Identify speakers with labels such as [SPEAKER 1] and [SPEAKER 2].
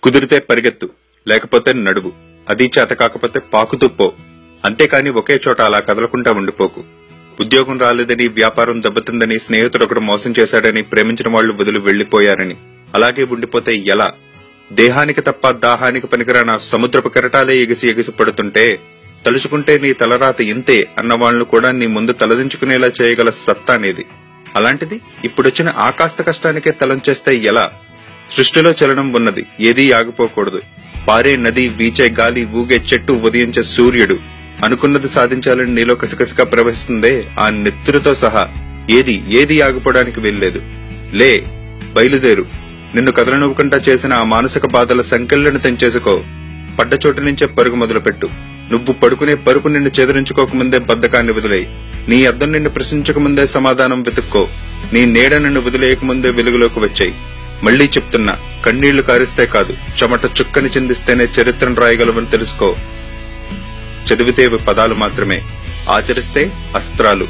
[SPEAKER 1] కుదిరితే పరిగెత్తు, లేకపోతే నడువు, అదీ చేత కాకపోతే పాకుతూ పో. అంతేకాని ఒకే చోట అలా కదలకుండా ఉండిపోకు. ఉద్యోగం రాలేదని, వ్యాపారం దెబ్బతిందని, స్నేహితుడొకడు మోసం చేశాడని, ప్రేమించిన వాళ్లు వదిలి వెళ్లిపోయారని అలాగే ఉండిపోతే ఎలా? దేహానికి తప్ప దాహానికి పనికిరాన సముద్రపు కెరటాలే ఎగిసి ఎగిసి పడుతుంటే తలుచుకుంటే నీ తలరాత ఇంతే అన్నవాళ్లు కూడా నీ ముందు తలదించుకునేలా చేయగల సత్తా అనేది. అలాంటిది ఇప్పుడొచ్చిన ఆకాస్త కష్టానికే తలంచేస్తే ఎలా? సృష్టిలో చలనం ఉన్నది, ఏదీ ఆగిపోకూడదు. పారే నది, వీచే గాలి, ఊగే చెట్టు, ఉదయించే సూర్యుడు అనుకున్నది సాధించాలని నీలో కసికసిగా ప్రవహిస్తుందే, ఆ నెత్తురుతో సహా ఏది ఆగిపోవడానికి వీల్లేదు. లే, బయలుదేరు. నిన్ను కదలనివ్వకుండా చేసిన ఆ మానసిక బాధల సంకెళ్లను తెంచేసుకో. పడ్డ చోటు నుంచే పరుగు మొదలుపెట్టు. నువ్వు పడుకునే పరుపు నిన్ను చెదిరించుకోకముందే బద్ధకాన్ని వదిలేయి. నీ అద్దం నిన్ను ప్రశ్నించకముందే సమాధానం వెతుక్కో. నీ నీడ నిన్ను వదిలేయకముందే వెలుగులోకి వచ్చాయి. మళ్లీ చెప్తున్నా, కన్నీళ్లు కారిస్తే కాదు, చెమట చుక్కని చిందిస్తేనే చరిత్రను రాయగలవని తెలుసుకో. చదివితే పదాలు మాత్రమే, ఆచరిస్తే అస్త్రాలు.